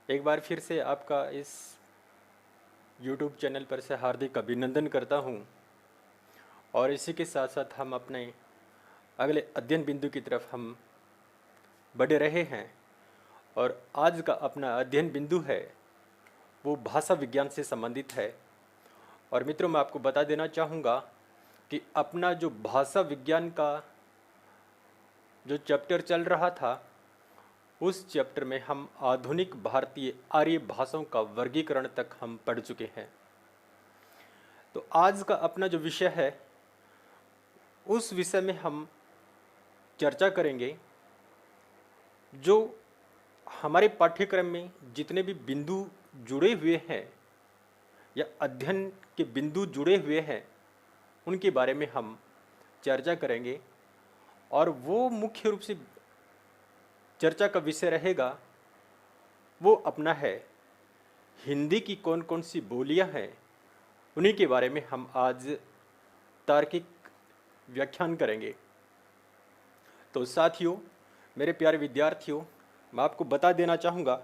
एक बार फिर से आपका इस YouTube चैनल पर से हार्दिक अभिनंदन करता हूँ। और इसी के साथ साथ हम अपने अगले अध्ययन बिंदु की तरफ हम बढ़ रहे हैं। और आज का अपना अध्ययन बिंदु है वो भाषा विज्ञान से संबंधित है। और मित्रों, मैं आपको बता देना चाहूँगा कि अपना जो भाषा विज्ञान का जो चैप्टर चल रहा था, उस चैप्टर में हम आधुनिक भारतीय आर्य भाषाओं का वर्गीकरण तक हम पढ़ चुके हैं। तो आज का अपना जो विषय है, उस विषय में हम चर्चा करेंगे जो हमारे पाठ्यक्रम में जितने भी बिंदु जुड़े हुए हैं या अध्ययन के बिंदु जुड़े हुए हैं, उनके बारे में हम चर्चा करेंगे। और वो मुख्य रूप से चर्चा का विषय रहेगा वो अपना है हिंदी की कौन कौन सी बोलियां हैं, उन्हीं के बारे में हम आज तार्किक व्याख्यान करेंगे। तो साथियों, मेरे प्यारे विद्यार्थियों, मैं आपको बता देना चाहूँगा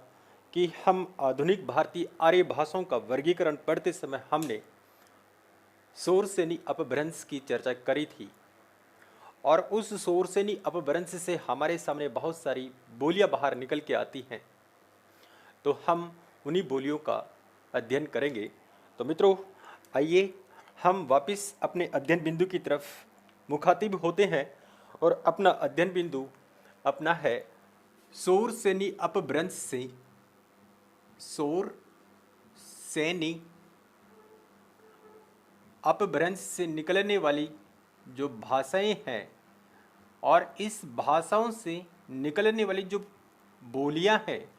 कि हम आधुनिक भारतीय आर्य भाषाओं का वर्गीकरण पढ़ते समय हमने शोरसेनी अपभ्रंश की चर्चा करी थी। और उस शोरसेनी अपभ्रंश से हमारे सामने बहुत सारी बोलियां बाहर निकल के आती हैं। तो हम उन्हीं बोलियों का अध्ययन करेंगे। तो मित्रों, आइए हम वापस अपने अध्ययन बिंदु की तरफ मुखातिब होते हैं। और अपना अध्ययन बिंदु अपना है शोरसेनी अपभ्रंश से शोरसेनी अपभ्रंश से निकलने वाली जो भाषाएं हैं और इस भाषाओं से निकलने वाली जो बोलियां हैं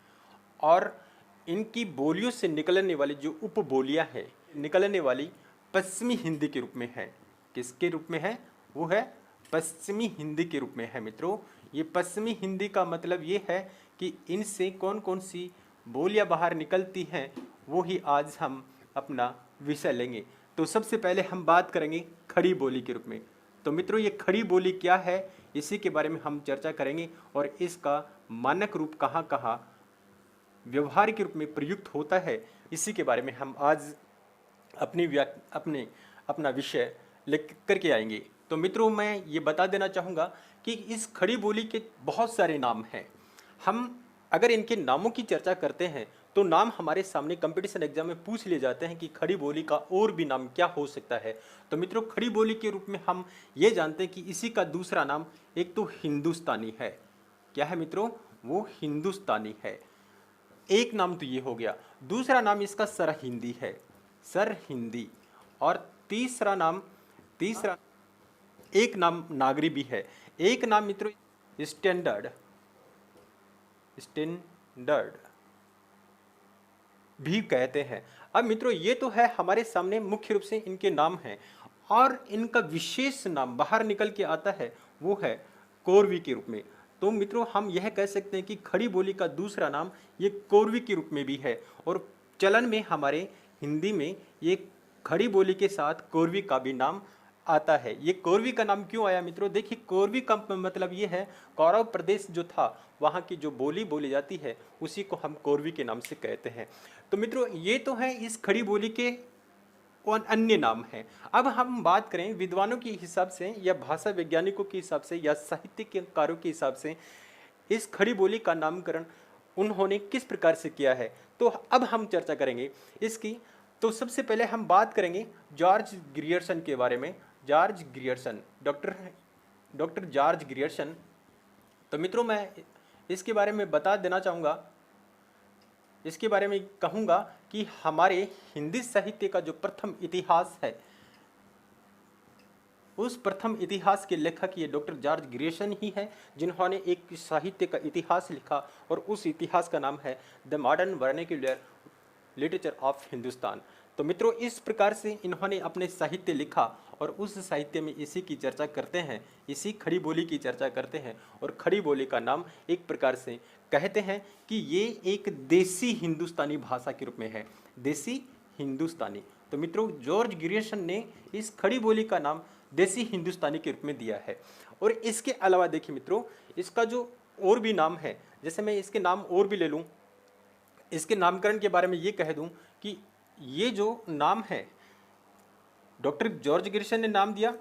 और इनकी बोलियों से निकलने वाली जो उपबोलियां हैं, निकलने वाली पश्चिमी हिंदी के रूप में है। किसके रूप में है? वो है पश्चिमी हिंदी के रूप में है। मित्रों, ये पश्चिमी हिंदी का मतलब ये है कि इनसे कौन कौन सी बोलियां बाहर निकलती हैं, वो ही आज हम अपना विषय लेंगे। तो सबसे पहले हम बात करेंगे खड़ी बोली के रूप में। तो मित्रों, ये खड़ी बोली क्या है, इसी के बारे में हम चर्चा करेंगे। और इसका मानक रूप कहाँ कहाँ व्यवहार के रूप में प्रयुक्त होता है, इसी के बारे में हम आज अपना विषय लिख करके आएंगे। तो मित्रों, मैं ये बता देना चाहूँगा कि इस खड़ी बोली के बहुत सारे नाम हैं। हम अगर इनके नामों की चर्चा करते हैं तो नाम हमारे सामने कंपटीशन एग्जाम में पूछ लिए जाते हैं कि खड़ी बोली का और भी नाम क्या हो सकता है। तो मित्रों, खड़ी बोली के रूप में हम ये जानते हैं कि इसी का दूसरा नाम एक तो हिंदुस्तानी है। क्या है मित्रों? वो हिंदुस्तानी है। एक नाम तो ये हो गया। दूसरा नाम इसका सरहिंदी है, सरहिंदी। और तीसरा एक नाम नागरी भी है। एक नाम मित्रों स्टैंडर्ड स्टैंडर्ड भी कहते हैं। अब मित्रों, ये तो है हमारे सामने मुख्य रूप से इनके नाम हैं। और इनका विशेष नाम बाहर निकल के आता है, वो है कोरवी के रूप में। तो मित्रों, हम यह कह सकते हैं कि खड़ी बोली का दूसरा नाम ये कोरवी के रूप में भी है। और चलन में हमारे हिंदी में ये खड़ी बोली के साथ कोरवी का भी नाम आता है। ये कोरवी का नाम क्यों आया मित्रों? देखिए, कोरवी का मतलब ये है कौरव प्रदेश जो था, वहाँ की जो बोली बोली जाती है उसी को हम कोरवी के नाम से कहते हैं। तो मित्रों, ये तो है इस खड़ी बोली के अन्य नाम हैं। अब हम बात करें विद्वानों के हिसाब से या भाषा वैज्ञानिकों के हिसाब से या साहित्यकारों के हिसाब से इस खड़ी बोली का नामकरण उन्होंने किस प्रकार से किया है। तो अब हम चर्चा करेंगे इसकी। तो सबसे पहले हम बात करेंगे जॉर्ज ग्रियर्सन के बारे में। George Grierson, doctor George Grierson. तो मित्रों, मैं इसके बारे में बता देना चाहूँगा, इसके बारे में कहूँगा कि हमारे हिंदी साहित्य का जो प्रथम इतिहास है, उस प्रथम इतिहास के लेखक ये डॉक्टर जॉर्ज ग्रियर्सन ही है, जिन्होंने एक साहित्य का इतिहास लिखा। और उस इतिहास का नाम है the modern vernacular literature of Hindustan. तो मित्रों, इस प्रकार से इन्होंने अपने साहित्य लिखा और उस साहित्य में इसी की चर्चा करते हैं, इसी खड़ी बोली की चर्चा करते हैं। और खड़ी बोली का नाम एक प्रकार से कहते हैं कि ये एक देसी हिंदुस्तानी भाषा के रूप में है, देसी हिंदुस्तानी। तो मित्रों, जॉर्ज ग्रियर्सन ने इस खड़ी बोली का नाम देसी हिंदुस्तानी के रूप में दिया है। और इसके अलावा देखिए मित्रों, इसका जो और भी नाम है, जैसे मैं इसके नाम और भी ले लूँ इसके नामकरण के बारे में ये कह दूं कि ये जो नाम है डॉक्टर जॉर्ज ग्रिशर ने नाम दिया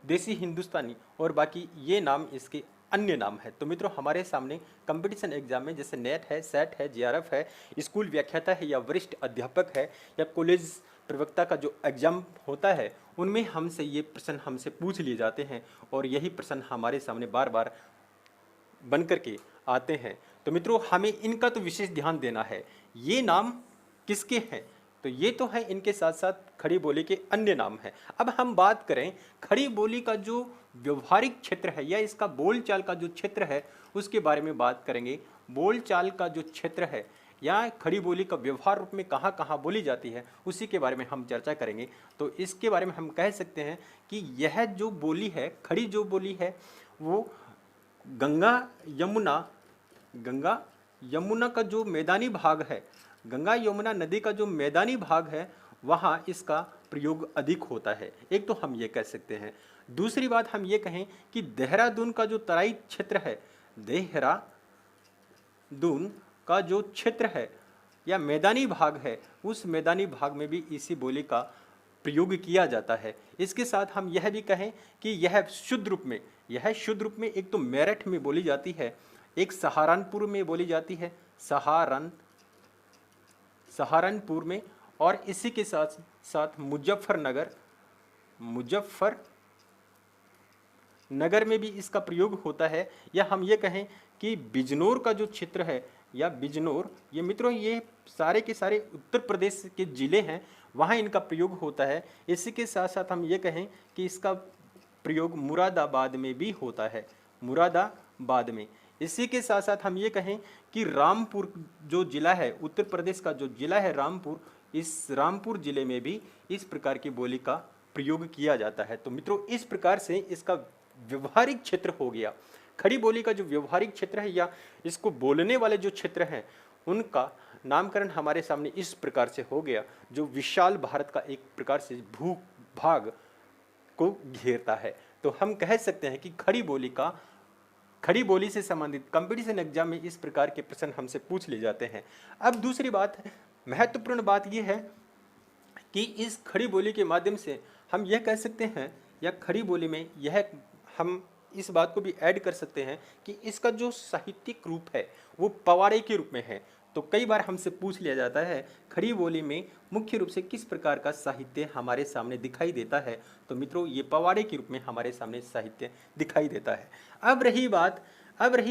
देसी हिंदुस्तानी, और बाकी ये नाम इसके अन्य नाम है। तो मित्रों, हमारे सामने कंपटीशन एग्जाम में जैसे नेट है, सेट है, जेआरएफ है, स्कूल व्याख्याता है, या वरिष्ठ अध्यापक है, या कॉलेज प्रवक्ता का जो एग्जाम होता है, उनमें हमसे ये प्रश्न हमसे पूछ लिए जाते हैं, और यही प्रश्न हमारे सामने बार बार बन करके आते हैं। तो मित्रों, हमें इनका तो विशेष ध्यान देना है। ये नाम किसके हैं? तो ये तो है, इनके साथ साथ खड़ी बोली के अन्य नाम हैं। अब हम बात करें खड़ी बोली का जो व्यवहारिक क्षेत्र है या इसका बोलचाल का जो क्षेत्र है, उसके बारे में बात करेंगे। बोलचाल का जो क्षेत्र है या खड़ी बोली का व्यवहार रूप में कहाँ कहाँ बोली जाती है, उसी के बारे में हम चर्चा करेंगे। तो इसके बारे में हम कह सकते हैं कि यह जो बोली है, खड़ी जो बोली है, वो गंगा यमुना का जो मैदानी भाग है, गंगा यमुना नदी का जो मैदानी भाग है, वहाँ इसका प्रयोग अधिक होता है। एक तो हम ये कह सकते हैं। दूसरी बात हम ये कहें कि देहरादून का जो तराई क्षेत्र है, देहरादून का जो क्षेत्र है या मैदानी भाग है, उस मैदानी भाग में भी इसी बोली का प्रयोग किया जाता है। इसके साथ हम यह भी कहें कि यह शुद्ध रूप में एक तो मेरठ में बोली जाती है, एक सहारनपुर में बोली जाती है, सहारनपुर में, और इसी के साथ साथ मुजफ्फरनगर में भी इसका प्रयोग होता है। या हम ये कहें कि बिजनौर का जो क्षेत्र है या बिजनौर, ये मित्रों ये सारे के सारे उत्तर प्रदेश के ज़िले हैं, वहाँ इनका प्रयोग होता है। इसी के साथ साथ हम ये कहें कि इसका प्रयोग मुरादाबाद में भी होता है, मुरादाबाद में। इसी के साथ साथ हम ये कहें कि रामपुर जो जिला है, उत्तर प्रदेश का जो जिला है रामपुर, इस रामपुर जिले में भी इस प्रकार की बोली का प्रयोग किया जाता है। तो मित्रों, इस प्रकार से इसका व्यवहारिक क्षेत्र हो गया। खड़ी बोली का जो व्यवहारिक क्षेत्र है या इसको बोलने वाले जो क्षेत्र हैं, उनका नामकरण हमारे सामने इस प्रकार से हो गया, जो विशाल भारत का एक प्रकार से भूभाग को घेरता है। तो हम कह सकते हैं कि खड़ी बोली से संबंधित कंपटीशन एग्जाम में इस प्रकार के प्रश्न हमसे पूछ लिए जाते हैं। अब दूसरी बात, महत्वपूर्ण बात यह है कि इस खड़ी बोली के माध्यम से हम यह कह सकते हैं, या खड़ी बोली में यह हम इस बात को भी ऐड कर सकते हैं कि इसका जो साहित्यिक रूप है वो पवाड़े के रूप में है। तो कई बार हमसे पूछ लिया जाता है खड़ी बोली में मुख्य रूप से किस प्रकार का साहित्य हमारे सामने दिखाई देता है। तो मित्रों, ये पवाड़े के रूप में हमारे सामने साहित्य दिखाई देता है। अब रही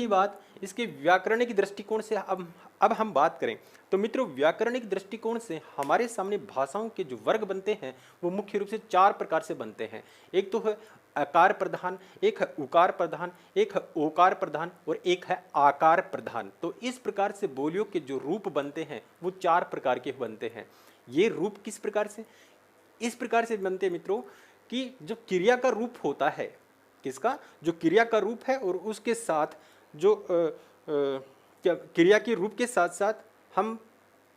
बात इसके व्याकरणिक दृष्टिकोण से अब हम बात करें तो मित्रों, व्याकरणिक दृष्टिकोण से हमारे सामने भाषाओं के जो वर्ग बनते हैं वो मुख्य रूप से 4 प्रकार से बनते हैं। एक तो है अकार प्रधान, एक है उकार प्रधान, एक है ओकार प्रधान, और एक है आकार प्रधान। तो इस प्रकार से बोलियों के जो रूप बनते हैं वो 4 प्रकार के बनते हैं। ये रूप किस प्रकार से? इस प्रकार से बनते हैं मित्रों कि जो क्रिया का रूप होता है, किसका? जो क्रिया का रूप है, और उसके साथ जो क्रिया के रूप के साथ साथ हम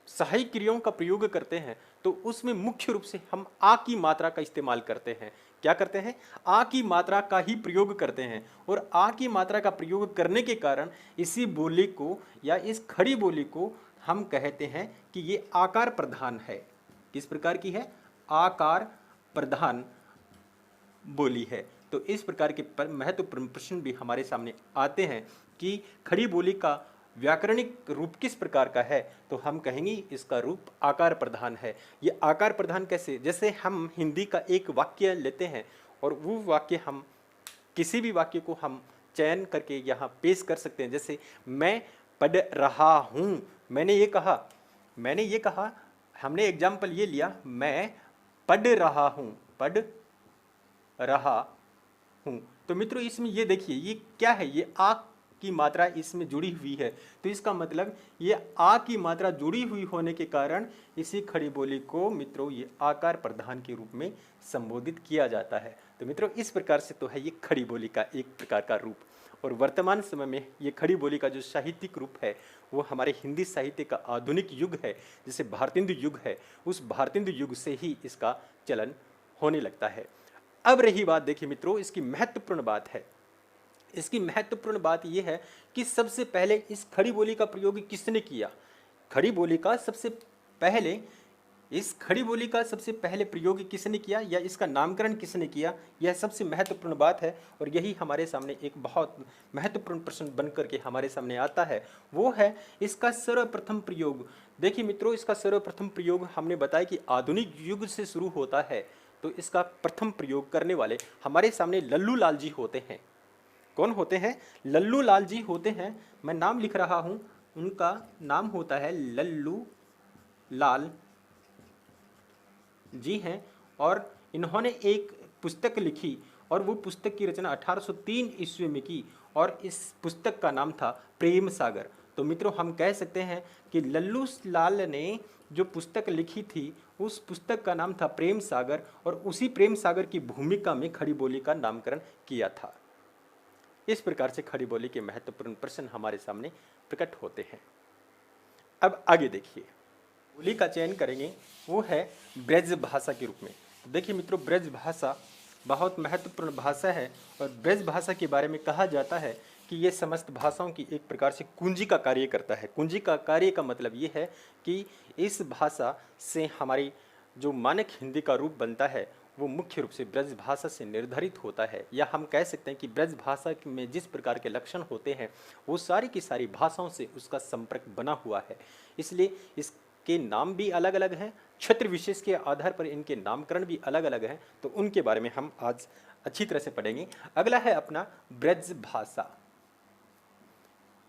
सहायक क्रियाओं का प्रयोग करते हैं, तो उसमें मुख्य रूप से हम आ की मात्रा का इस्तेमाल करते हैं। क्या करते हैं? आ की मात्रा का ही प्रयोग करते हैं, और आ की मात्रा का प्रयोग करने के कारण इसी बोली को या इस खड़ी बोली को हम कहते हैं कि ये आकार प्रधान है। किस प्रकार की है? आकार प्रधान बोली है। तो इस प्रकार के महत्वपूर्ण प्रश्न भी हमारे सामने आते हैं कि खड़ी बोली का व्याकरणिक रूप किस प्रकार का है, तो हम कहेंगे इसका रूप आकार प्रधान है। ये आकार प्रधान कैसे? जैसे हम हिंदी का एक वाक्य लेते हैं और वो वाक्य हम किसी भी वाक्य को हम चयन करके यहाँ पेश कर सकते हैं। जैसे मैं पढ़ रहा हूँ, मैंने ये कहा, हमने एग्जाम्पल ये लिया, मैं पढ़ रहा हूँ। तो मित्रों, इसमें ये देखिए ये क्या है, ये आ की मात्रा इसमें जुड़ी हुई है। तो इसका मतलब ये आ की मात्रा जुड़ी हुई होने के कारण इसी खड़ी बोली को मित्रों ये आकार प्रधान के रूप में संबोधित किया जाता है। तो मित्रों, इस प्रकार से तो है ये खड़ी बोली का एक प्रकार का रूप। और वर्तमान समय में ये खड़ी बोली का जो साहित्यिक रूप है वो हमारे हिंदी साहित्य का आधुनिक युग है, जैसे भारतेंदु युग है, उस भारतेंदु युग से ही इसका चलन होने लगता है। अब रही बात, देखिए मित्रों, इसकी महत्वपूर्ण बात यह है कि सबसे पहले इस खड़ी बोली का प्रयोग किसने किया? खड़ी बोली का सबसे पहले इस खड़ी बोली का सबसे पहले प्रयोग किसने किया या इसका नामकरण किसने किया, यह सबसे महत्वपूर्ण बात है। और यही हमारे सामने एक बहुत महत्वपूर्ण प्रश्न बनकर के हमारे सामने आता है, वो है इसका सर्वप्रथम प्रयोग। देखिए मित्रों, इसका सर्वप्रथम प्रयोग हमने बताया कि आधुनिक युग से शुरू होता है। तो इसका प्रथम प्रयोग करने वाले हमारे सामने लल्लू लाल जी होते हैं। कौन होते हैं? लल्लू लाल जी होते हैं। मैं नाम लिख रहा हूं, उनका नाम होता है लल्लू लाल जी हैं। और इन्होंने एक पुस्तक लिखी और वो पुस्तक की रचना 1803 ईस्वी में की और इस पुस्तक का नाम था प्रेम सागर। तो मित्रों, हम कह सकते हैं कि लल्लू लाल ने जो पुस्तक लिखी थी उस पुस्तक का नाम था प्रेम सागर और उसी प्रेम सागर की भूमिका में खड़ी बोली का नामकरण किया था। इस प्रकार से खड़ी बोली के महत्वपूर्ण प्रश्न हमारे सामने प्रकट होते हैं। अब आगे देखिए, बोली का चयन करेंगे वो है ब्रज भाषा के रूप में। देखिए मित्रों, ब्रज भाषा बहुत महत्वपूर्ण भाषा है और ब्रज भाषा के बारे में कहा जाता है कि ये समस्त भाषाओं की एक प्रकार से कुंजी का कार्य करता है। कुंजी का कार्य का मतलब ये है कि इस भाषा से हमारी जो मानक हिंदी का रूप बनता है वो मुख्य रूप से ब्रज भाषा से निर्धारित होता है। या हम कह सकते हैं कि ब्रज भाषा में जिस प्रकार के लक्षण होते हैं वो सारी की सारी भाषाओं से उसका संपर्क बना हुआ है। इसलिए इसके नाम भी अलग अलग हैं, क्षेत्र विशेष के आधार पर इनके नामकरण भी अलग अलग हैं। तो उनके बारे में हम आज अच्छी तरह से पढ़ेंगे। अगला है अपना ब्रज भाषा।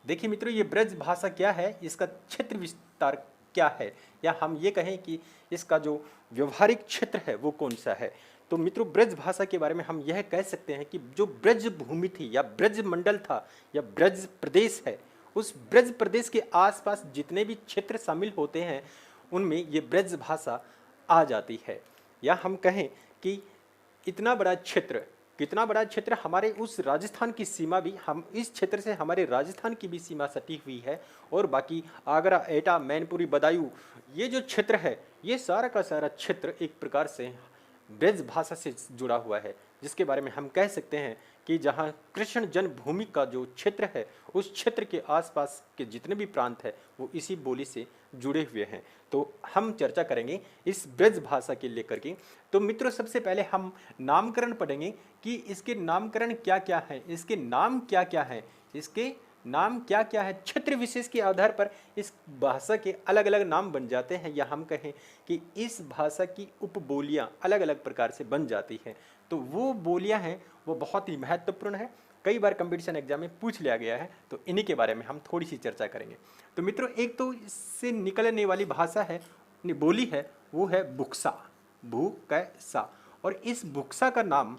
देखिए मित्रों, ये ब्रज भाषा क्या है, इसका क्षेत्र विस्तार क्या है, या हम ये कहें कि इसका जो व्यवहारिक क्षेत्र है वो कौन सा है। तो मित्रों, ब्रज भाषा के बारे में हम यह कह सकते हैं कि जो ब्रज भूमि थी या ब्रज मंडल था या ब्रज प्रदेश है, उस ब्रज प्रदेश के आसपास जितने भी क्षेत्र शामिल होते हैं उनमें ये ब्रज भाषा आ जाती है। या हम कहें कि इतना बड़ा क्षेत्र, कितना बड़ा क्षेत्र, हमारे उस राजस्थान की सीमा भी, हम इस क्षेत्र से हमारे राजस्थान की भी सीमा सटी हुई है। और बाकी आगरा, एटा, मैनपुरी, बदायूं, ये जो क्षेत्र है ये सारा का सारा क्षेत्र एक प्रकार से ब्रज भाषा से जुड़ा हुआ है, जिसके बारे में हम कह सकते हैं कि जहाँ कृष्ण जन्मभूमि का जो क्षेत्र है उस क्षेत्र के आसपास के जितने भी प्रांत है वो इसी बोली से जुड़े हुए हैं। तो हम चर्चा करेंगे इस ब्रज भाषा के लेकर के। तो मित्रों, सबसे पहले हम नामकरण पढ़ेंगे कि इसके नामकरण क्या क्या है, इसके नाम क्या क्या है, इसके नाम क्या क्या है। क्षेत्र विशेष के आधार पर इस भाषा के अलग अलग नाम बन जाते हैं, या हम कहें कि इस भाषा की उपबोलियां अलग अलग प्रकार से बन जाती हैं। तो वो बोलियां हैं वो बहुत ही महत्वपूर्ण है, कई बार कंपटीशन एग्जाम में पूछ लिया गया है। तो इन्हीं के बारे में हम थोड़ी सी चर्चा करेंगे। तो मित्रों, एक तो इससे निकलने वाली भाषा है, बोली है, वो है बुक्सा, भू कै सा। और इस बुक्सा का नाम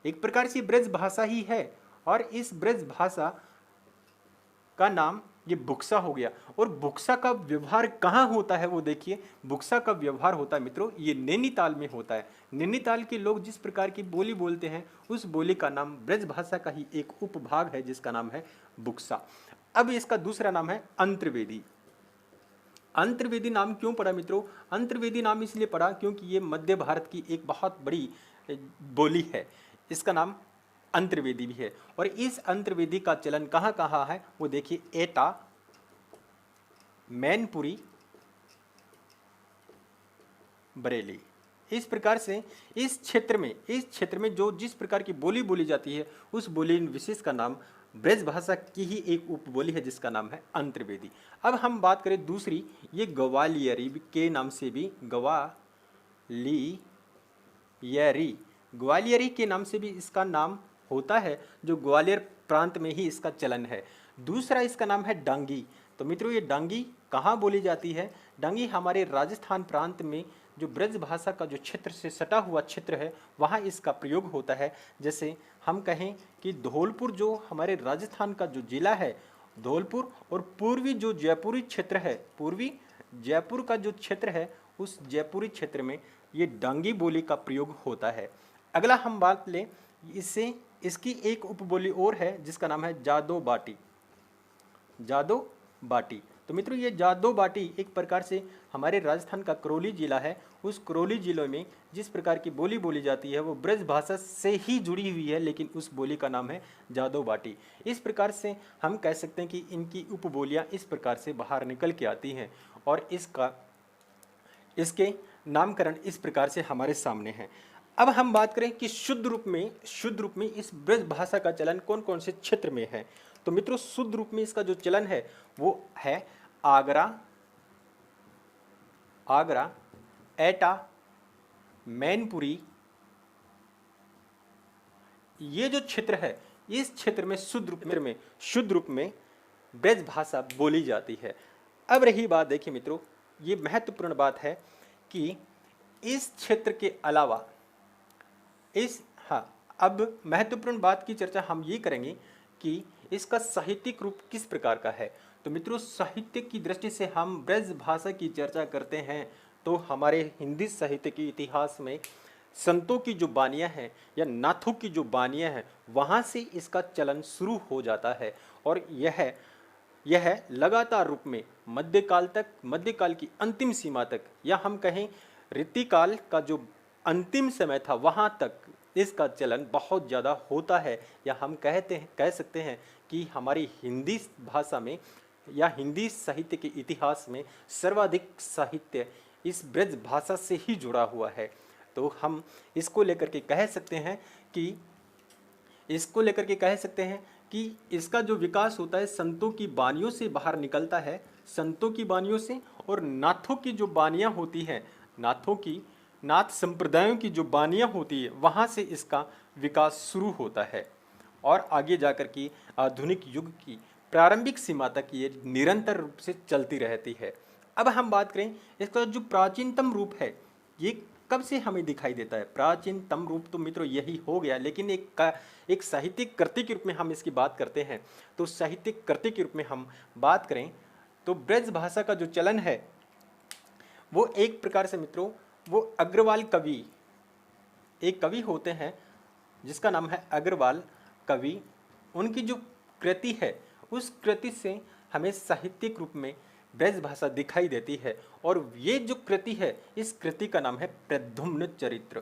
एक प्रकार से ब्रज भाषा ही है और इस ब्रज भाषा का नाम ये बुक्सा हो गया। और बुक्सा का व्यवहार कहाँ होता है वो देखिए, बुक्सा का व्यवहार होता है मित्रों ये नैनीताल में होता है। नैनीताल के लोग जिस प्रकार की बोली बोलते हैं उस बोली का नाम ब्रज भाषा का ही एक उपभाग है जिसका नाम है बुक्सा। अब इसका दूसरा नाम है अंतर्वेदी। अंतर्वेदी नाम क्यों पड़ा मित्रों? अंतर्वेदी नाम इसलिए पड़ा क्योंकि ये मध्य भारत की एक बहुत बड़ी बोली है, इसका नाम अंतर्वेदी भी है। और इस अंतर्वेदी का चलन कहाँ कहाँ है वो देखिए, एटा, मैनपुरी, बरेली। इस प्रकार से इस क्षेत्र में जो जिस प्रकार की बोली बोली जाती है उस बोली विशेष का नाम ब्रज भाषा की ही एक उपबोली है जिसका नाम है अंतर्वेदी। अब हम बात करें दूसरी, ये ग्वालियरी के नाम से भी, ग्वालियरी के नाम से भी इसका नाम होता है, जो ग्वालियर प्रांत में ही इसका चलन है। दूसरा इसका नाम है डांगी। तो मित्रों, ये डांगी कहाँ बोली जाती है? डांगी हमारे राजस्थान प्रांत में जो ब्रज भाषा का जो क्षेत्र से सटा हुआ क्षेत्र है वहाँ इसका प्रयोग होता है। जैसे हम कहें कि धौलपुर जो हमारे राजस्थान का जो जिला है, धौलपुर, और पूर्वी जो जयपुरी क्षेत्र है, पूर्वी जयपुर का जो क्षेत्र है उस जयपुरी क्षेत्र में ये डांगी बोली का प्रयोग होता है। अगला हम बात लें, इससे इसकी एक उपबोली और है जिसका नाम है जादो बाटी। जादो बाटी। तो तो मित्रों ये जादो बाटी एक प्रकार से हमारे राजस्थान का करौली जिला है, उस करौली जिले में जिस प्रकार की बोली बोली जाती है वो ब्रज भाषा से ही जुड़ी हुई है, लेकिन उस बोली का नाम है जादो बाटी। इस प्रकार से हम कह सकते हैं कि इनकी उपबोलियाँ इस प्रकार से बाहर निकल के आती हैं और इसके नामकरण इस प्रकार से हमारे सामने हैं। अब हम बात करें कि शुद्ध रूप में इस ब्रज भाषा का चलन कौन कौन से क्षेत्र में है। तो मित्रों शुद्ध रूप में इसका जो चलन है वो है आगरा, एटा, मैनपुरी, ये जो क्षेत्र है इस क्षेत्र में शुद्ध रूप में ब्रज भाषा बोली जाती है। अब रही बात, देखिए मित्रों ये महत्वपूर्ण बात है कि इस क्षेत्र के अलावा अब महत्वपूर्ण बात की चर्चा हम ये करेंगे कि इसका साहित्यिक रूप किस प्रकार का है। तो मित्रों साहित्य की दृष्टि से हम ब्रज भाषा की चर्चा करते हैं तो हमारे हिंदी साहित्य के इतिहास में संतों की जो बानियाँ हैं या नाथों की जो बानियाँ हैं वहाँ से इसका चलन शुरू हो जाता है और यह लगातार रूप में मध्यकाल की अंतिम सीमा तक, या हम कहें रीतिकाल का जो अंतिम समय था वहाँ तक इसका चलन बहुत ज़्यादा होता है, या हम कह सकते हैं कि हमारी हिंदी भाषा में या हिंदी साहित्य के इतिहास में सर्वाधिक साहित्य इस ब्रज भाषा से ही जुड़ा हुआ है। तो हम इसको लेकर के कह सकते हैं कि इसका जो विकास होता है संतों की बानियों से बाहर निकलता है, संतों की बानियों से, और नाथों की जो बानियाँ होती हैं, नाथ संप्रदायों की जो बानियाँ होती है वहाँ से इसका विकास शुरू होता है और आगे जाकर की आधुनिक युग की प्रारंभिक सीमा तक ये निरंतर रूप से चलती रहती है। अब हम बात करें इसका जो प्राचीनतम रूप है ये कब से हमें दिखाई देता है। प्राचीनतम रूप तो मित्रों यही हो गया, लेकिन एक साहित्यिक कृति के रूप में हम इसकी बात करते हैं। तो साहित्यिक कृति के रूप में हम बात करें तो ब्रज भाषा का जो चलन है वो एक प्रकार से मित्रों वो अग्रवाल कवि, एक कवि होते हैं जिसका नाम है अग्रवाल कवि, उनकी जो कृति है उस कृति से हमें साहित्यिक रूप में ब्रज भाषा दिखाई देती है और ये जो कृति है इस कृति का नाम है प्रद्युम्न चरित्र।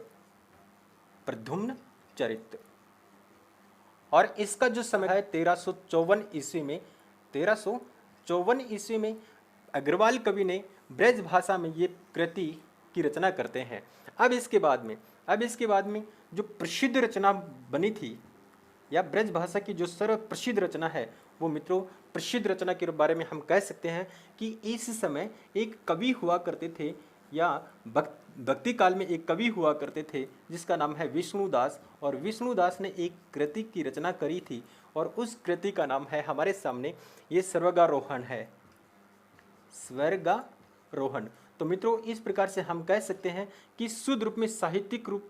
और इसका जो समय है 1354 ईस्वी में अग्रवाल कवि ने ब्रज भाषा में ये कृति की रचना करते हैं। अब इसके बाद में जो प्रसिद्ध रचना बनी थी या ब्रज भाषा की जो सर्व प्रसिद्ध रचना है वो मित्रों प्रसिद्ध रचना के बारे में हम कह सकते हैं कि इस समय एक कवि हुआ करते थे या भक्ति काल में एक कवि हुआ करते थे जिसका नाम है विष्णुदास, और विष्णुदास ने एक कृति की रचना करी थी और उस कृति का नाम है हमारे सामने ये स्वर्गारोहण है, स्वर्गारोहण। तो मित्रों इस प्रकार से हम कह सकते हैं कि शुद्ध रूप में साहित्यिक रूप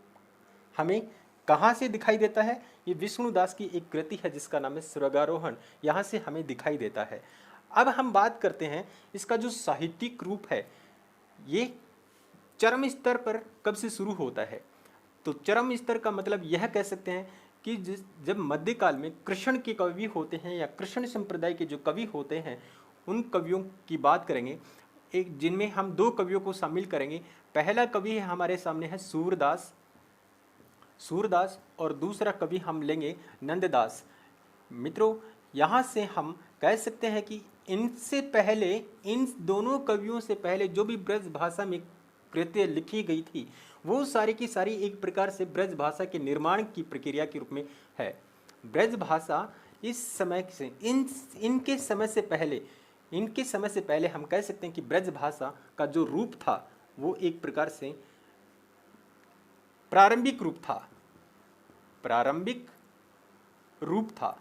हमें कहाँ से दिखाई देता है, ये विष्णुदास की एक कृति है जिसका नाम है स्वर्गारोहण, यहाँ से हमें दिखाई देता है। अब हम बात करते हैं इसका जो साहित्यिक रूप है ये चरम स्तर पर कब से शुरू होता है। तो चरम स्तर का मतलब यह कह सकते हैं कि जब मध्यकाल में कृष्ण के कवि होते हैं या कृष्ण संप्रदाय के जो कवि होते हैं उन कवियों की बात करेंगे, एक जिनमें हम दो कवियों को शामिल करेंगे। पहला कवि है हमारे सामने है सूरदास और दूसरा कवि हम लेंगे नंददास। मित्रों यहाँ से हम कह सकते हैं कि इनसे पहले, इन दोनों कवियों से पहले जो भी ब्रज भाषा में कृतियाँ लिखी गई थी वो सारी की सारी एक प्रकार से ब्रज भाषा के निर्माण की प्रक्रिया के रूप में है। ब्रज भाषा इस समय से इनके समय से पहले हम कह सकते हैं कि ब्रज भाषा का जो रूप था वो एक प्रकार से प्रारंभिक रूप था।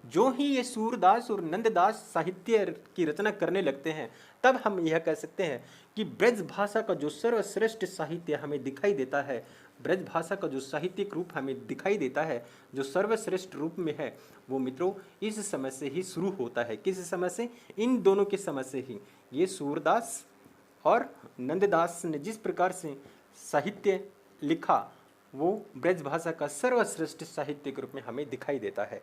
जो ही ये सूरदास और नंददास साहित्य की रचना करने लगते हैं तब हम यह कह सकते हैं कि ब्रज भाषा का जो सर्वश्रेष्ठ साहित्य हमें दिखाई देता है, ब्रज भाषा का जो साहित्यिक रूप हमें दिखाई देता है जो सर्वश्रेष्ठ रूप में है वो मित्रों इस समय से ही शुरू होता है। किस समय से? इन दोनों के समय से ही। ये सूरदास और नंददास ने जिस प्रकार से साहित्य लिखा वो ब्रज भाषा का सर्वश्रेष्ठ साहित्य के रूप में हमें दिखाई देता है।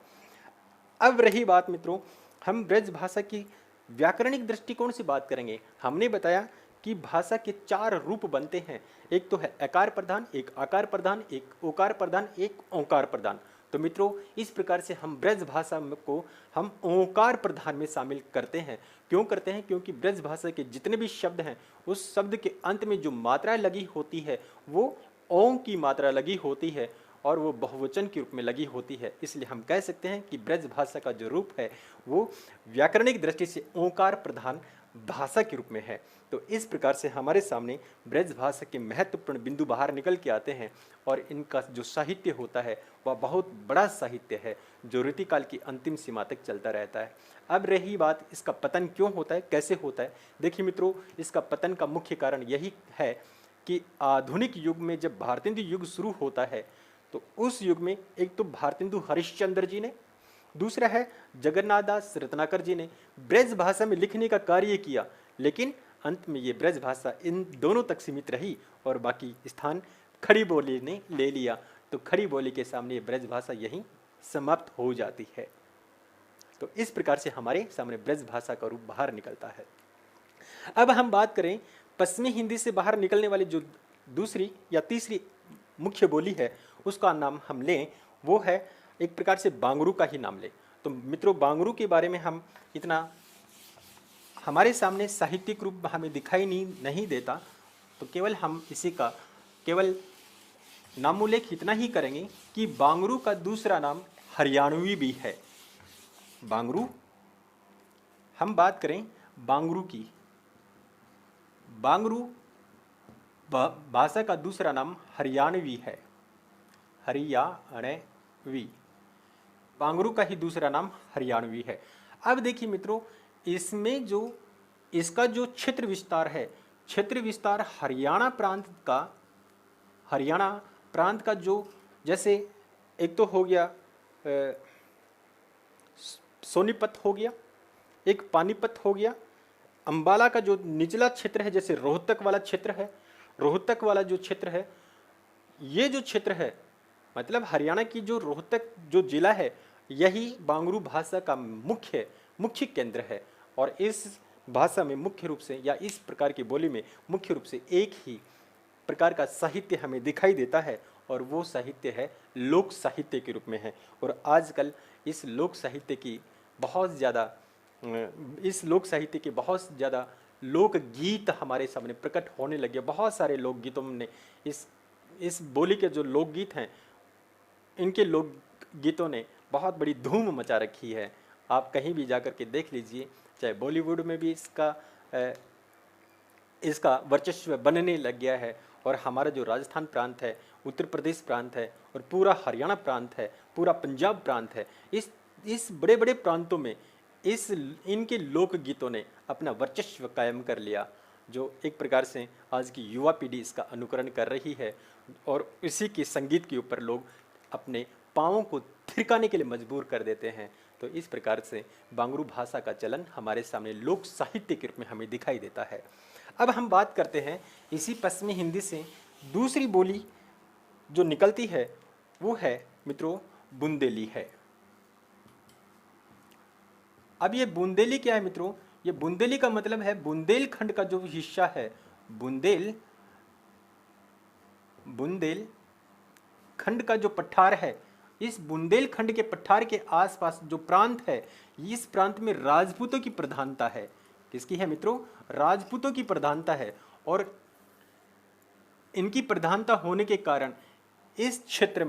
अब रही बात मित्रों, हम ब्रज भाषा की व्याकरणिक दृष्टिकोण से बात करेंगे, हमने बताया कि भाषा के 4 रूप बनते हैं। एक तो है अकार प्रधान, एक आकार प्रधान, एक ओकार प्रधान, एक ओंकार प्रधान। तो मित्रों, इस प्रकार से हम ब्रज भाषा को हम ओंकार प्रधान में शामिल करते हैं। क्यों करते हैं? क्योंकि ब्रज भाषा के जितने भी शब्द हैं, उस शब्द के अंत में जो मात्रा लगी होती है वो ओं की मात्रा लगी होती है और वो बहुवचन के रूप में लगी होती है। इसलिए हम कह सकते हैं कि ब्रज भाषा का जो रूप है वो व्याकरणिक दृष्टि से ओंकार प्रधान भाषा के रूप में है। तो इस प्रकार से हमारे सामने ब्रज भाषा के महत्वपूर्ण बिंदु बाहर निकल के आते हैं और इनका जो साहित्य होता है वह बहुत बड़ा साहित्य है जो ऋतुकाल की अंतिम सीमा तक चलता रहता है। अब रही बात इसका पतन क्यों होता है, कैसे होता है। देखिए मित्रों, इसका पतन का मुख्य कारण यही है कि आधुनिक युग में जब भारतेंदु युग शुरू होता है तो उस युग में एक तो भारतेंदु हरिश्चंद्र जी ने, दूसरा है जगन्नाथ दास रत्नाकर जी ने ब्रज भाषा में लिखने का कार्य किया, लेकिन अंत में ये ब्रज भाषा इन दोनों तक सीमित रही और बाकी स्थान खड़ी बोली ने ले लिया। तो खड़ी बोली के सामने ये ब्रज भाषा यहीं समाप्त हो जाती है। तो इस प्रकार से हमारे सामने ब्रज भाषा का रूप बाहर निकलता है। अब हम बात करें पश्चिमी हिंदी से बाहर निकलने वाली जो दूसरी या तीसरी मुख्य बोली है उसका नाम हम लें, वो है एक प्रकार से बांगरू का ही नाम लें। तो मित्रों, बांगरू के बारे में हम इतना हमारे सामने साहित्यिक रूप हमें दिखाई नहीं देता, तो केवल हम इसी का केवल नामोल्लेख इतना ही करेंगे कि बांगरू का दूसरा नाम हरियाणवी भी है। बांगरू, हम बात करें बांगरू की, बांगरू भाषा का दूसरा नाम हरियाणवी है, हरियाणवी। बांगरू का ही दूसरा नाम हरियाणवी है। अब देखिए मित्रों, इसमें जो इसका जो क्षेत्र विस्तार है, क्षेत्र विस्तार हरियाणा प्रांत का जो, जैसे एक तो हो गया सोनीपत हो गया, एक पानीपत हो गया, अंबाला का जो निचला क्षेत्र है, जैसे रोहतक वाला क्षेत्र है, रोहतक वाला जो क्षेत्र है, ये जो क्षेत्र है मतलब हरियाणा की जो रोहतक जो जिला है, यही बांगरू भाषा का मुख्य केंद्र है। और इस भाषा में मुख्य रूप से या इस प्रकार की बोली में मुख्य रूप से एक ही प्रकार का साहित्य हमें दिखाई देता है और वो साहित्य है लोक साहित्य के रूप में है। और आजकल इस लोक साहित्य की बहुत ज़्यादा लोकगीत हमारे सामने प्रकट होने लगे। बहुत सारे लोकगीतों ने इस बोली के जो लोकगीत हैं, इनके लोकगीतों ने बहुत बड़ी धूम मचा रखी है। आप कहीं भी जाकर के देख लीजिए, चाहे बॉलीवुड में भी इसका वर्चस्व बनने लग गया है। और हमारा जो राजस्थान प्रांत है, उत्तर प्रदेश प्रांत है और पूरा हरियाणा प्रांत है, पूरा पंजाब प्रांत है, इस बड़े बड़े प्रांतों में इनके लोकगीतों ने अपना वर्चस्व कायम कर लिया, जो एक प्रकार से आज की युवा पीढ़ी इसका अनुकरण कर रही है। और इसी के संगीत के ऊपर लोग अपने पाँवों को थिरकाने के लिए मजबूर कर देते हैं। तो इस प्रकार से बांगरू भाषा का चलन हमारे सामने लोक साहित्य के रूप में हमें दिखाई देता है। अब हम बात करते हैं इसी पश्चिमी हिंदी से दूसरी बोली जो निकलती है, वो है मित्रों बुंदेली है। अब ये बुंदेली क्या है मित्रों? ये बुंदेली का मतलब है बुंदेलखंड का जो हिस्सा है, बुंदेलखंड का जो पठार है, इस बुंदेलखंड के पठार के आसपास जो प्रांत है, इस प्रांत में राजपूतों की प्रधानता है। किसकी है मित्रों? राजपूतों की प्रधानता है। और इनकी प्रधानता होने के कारण इस क्षेत्र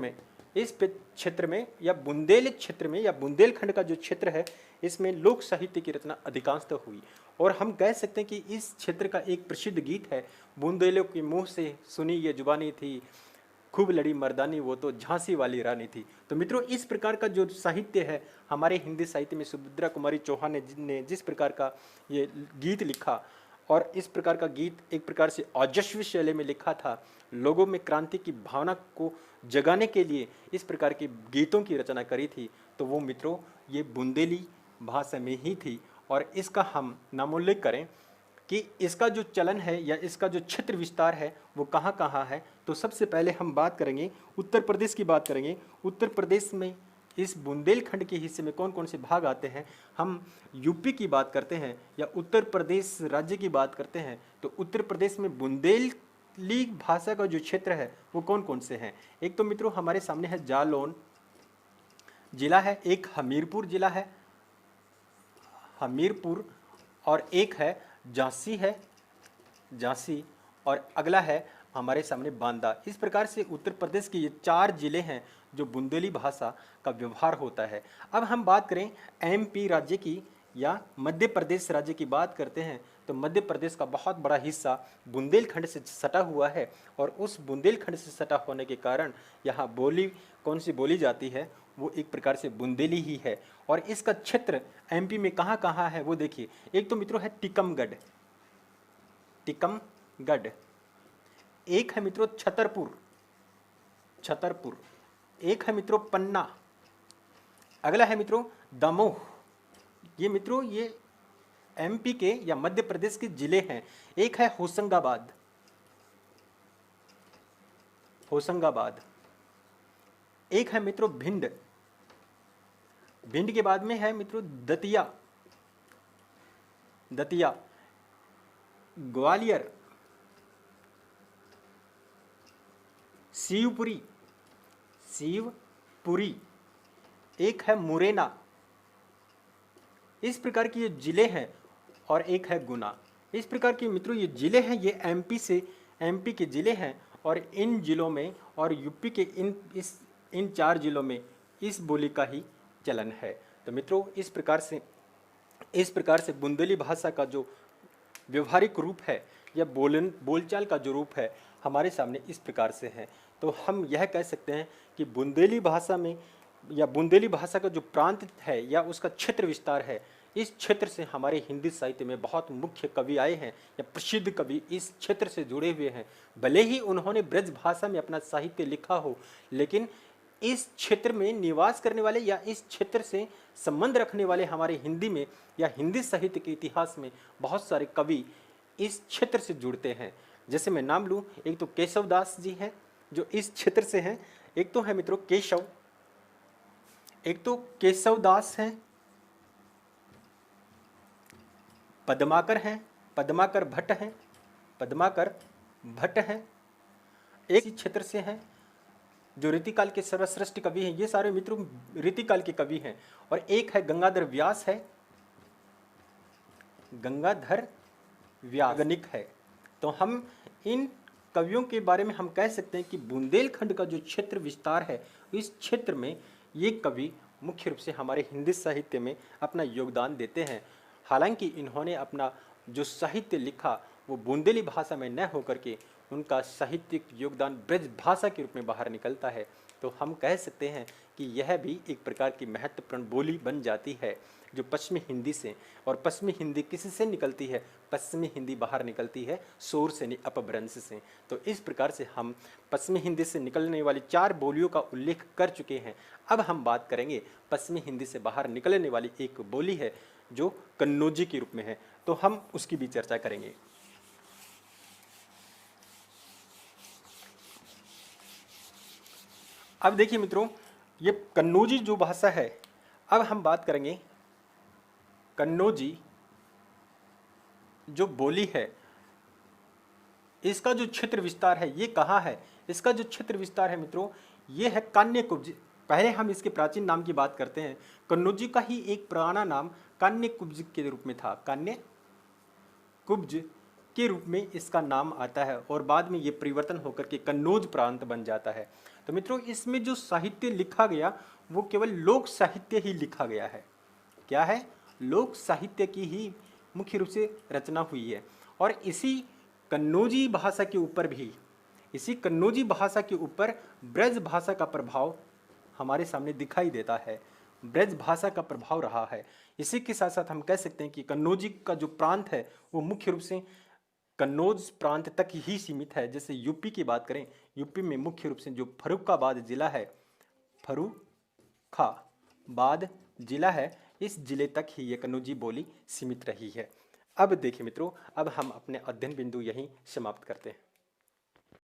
में या बुंदेल क्षेत्र में या बुंदेलखंड का जो क्षेत्र है, इसमें लोक साहित्य की रचना अधिकांशतः हुई। और हम कह सकते हैं कि इस क्षेत्र का एक प्रसिद्ध गीत है, बुंदेलों के मुंह से सुनी ये जुबानी थी, खूब लड़ी मर्दानी वो तो झांसी वाली रानी थी। तो मित्रों, इस प्रकार का जो साहित्य है हमारे हिंदी साहित्य में सुभद्रा कुमारी चौहान ने जिस प्रकार का ये गीत लिखा, और इस प्रकार का गीत एक प्रकार से ओजस्वी शैली में लिखा था, लोगों में क्रांति की भावना को जगाने के लिए इस प्रकार के गीतों की रचना करी थी। तो वो मित्रों ये बुंदेली भाषा में ही थी। और इसका हम नामोल्लेख करें कि इसका जो चलन है या इसका जो क्षेत्र विस्तार है वो कहाँ कहाँ है, तो सबसे पहले हम बात करेंगे उत्तर प्रदेश की बात करेंगे। उत्तर प्रदेश में इस बुंदेलखंड के हिस्से में कौन कौन से भाग आते हैं, हम यूपी की बात करते हैं या उत्तर प्रदेश राज्य की बात करते हैं, तो उत्तर प्रदेश में बुंदेली भाषा का जो क्षेत्र है वो कौन कौन से हैं। एक तो मित्रों हमारे सामने है जालौन जिला है, एक हमीरपुर जिला है, हमीरपुर, और एक है झांसी है, झांसी, और अगला है हमारे सामने बांदा। इस प्रकार से उत्तर प्रदेश के ये 4 जिले हैं जो बुंदेली भाषा का व्यवहार होता है। अब हम बात करें एमपी राज्य की या मध्य प्रदेश राज्य की बात करते हैं, तो मध्य प्रदेश का बहुत बड़ा हिस्सा बुंदेलखंड से सटा हुआ है, और उस बुंदेलखंड से सटा होने के कारण यहाँ बोली कौन सी बोली जाती है, वो एक प्रकार से बुंदेली ही है। और इसका क्षेत्र एमपी में कहाँ कहाँ है वो देखिए। एक तो मित्रों है टीकमगढ़, टीकमगढ़, एक है मित्रों छतरपुर, छतरपुर, एक है मित्रों पन्ना, अगला है मित्रों दमोह। ये मित्रों ये एमपी के या मध्य प्रदेश के जिले हैं। एक है होशंगाबाद, होशंगाबाद, एक है मित्रों भिंड, भिंड के बाद में है मित्रों दतिया, दतिया, ग्वालियर, शिवपुरी, शिवपुरी, एक है मुरैना। इस प्रकार के ये जिले हैं, और एक है गुना। इस प्रकार के मित्रों ये जिले हैं, ये एमपी के जिले हैं, और इन जिलों में और यूपी के इन 4 जिलों में इस बोली का ही चलन है। तो मित्रों इस प्रकार से बुंदेली भाषा का जो व्यवहारिक रूप है या बोलचाल का जो रूप है हमारे सामने इस प्रकार से है। तो हम यह कह सकते हैं कि बुंदेली भाषा में या बुंदेली भाषा का जो प्रांत है या उसका क्षेत्र विस्तार है, इस क्षेत्र से हमारे हिंदी साहित्य में बहुत मुख्य कवि आए हैं या प्रसिद्ध कवि इस क्षेत्र से जुड़े हुए हैं। भले ही उन्होंने ब्रज भाषा में अपना साहित्य लिखा हो, लेकिन इस क्षेत्र में निवास करने वाले या इस क्षेत्र से संबंध रखने वाले हमारे हिंदी में या हिंदी साहित्य के इतिहास में बहुत सारे कवि इस क्षेत्र से जुड़ते हैं। जैसे मैं नाम लूँ, एक तो केशव दास जी हैं जो इस क्षेत्र से हैं, एक तो है मित्रों केशव, एक तो केशव दास हैं, पद्माकर हैं, पद्माकर भट्ट हैं, पद्माकर भट्ट हैं, एक क्षेत्र से हैं जो रीतिकाल के सर्वश्रेष्ठ कवि हैं। ये सारे मित्रों रीतिकाल के कवि हैं। और एक है गंगाधर व्यास है, गंगाधर व्यागनिक है। तो हम इन कवियों के बारे में हम कह सकते हैं कि बुंदेलखंड का जो क्षेत्र विस्तार है, इस क्षेत्र में ये कवि मुख्य रूप से हमारे हिंदी साहित्य में अपना योगदान देते हैं। हालांकि इन्होंने अपना जो साहित्य लिखा वो बुंदेली भाषा में न होकर के उनका साहित्यिक योगदान ब्रज भाषा के रूप में बाहर निकलता है। तो हम कह सकते हैं कि यह भी एक प्रकार की महत्वपूर्ण बोली बन जाती है जो पश्चिमी हिंदी से, और पश्चिमी हिंदी किसी से निकलती है, पश्चिमी हिंदी बाहर निकलती है शोर से, अपभ्रंश से। तो इस प्रकार से हम पश्चिमी हिंदी से निकलने वाली 4 बोलियों का उल्लेख कर चुके हैं। अब हम बात करेंगे पश्चिमी हिंदी से बाहर निकलने वाली एक बोली है जो कन्नौजी के रूप में है, तो हम उसकी भी चर्चा करेंगे। अब देखिए मित्रों, ये कन्नौजी जो भाषा है, अब हम बात करेंगे कन्नौजी जो बोली है इसका जो क्षेत्र विस्तार है ये कहाँ है। इसका जो क्षेत्र विस्तार है मित्रों ये है कान्यकुब्ज। पहले हम इसके प्राचीन नाम की बात करते हैं। कन्नौजी का ही एक पुराना नाम कान्यकुब्ज के रूप में था, कान्यकुब्ज के रूप में इसका नाम आता है, और बाद में ये परिवर्तन होकर के कन्नौज प्रांत बन जाता है। तो मित्रों इसमें जो साहित्य लिखा गया वो केवल लोक साहित्य ही लिखा गया है। क्या है? लोक साहित्य की ही मुख्य रूप से रचना हुई है। और इसी कन्नौजी भाषा के ऊपर भी, इसी कन्नौजी भाषा के ऊपर ब्रज भाषा का प्रभाव हमारे सामने दिखाई देता है, ब्रज भाषा का प्रभाव रहा है। इसी के साथ साथ हम कह सकते हैं कि कन्नौजी का जो प्रांत है वो मुख्य रूप से कन्नौज प्रांत तक ही सीमित है। जैसे यूपी की बात करें, यूपी में मुख्य रूप से जो फर्रुखाबाद जिला है, फर्रुखाबाद जिला है, इस जिले तक ही ये कन्नौजी बोली सीमित रही है। अब देखिए मित्रों, अब हम अपने अध्ययन बिंदु यहीं समाप्त करते हैं।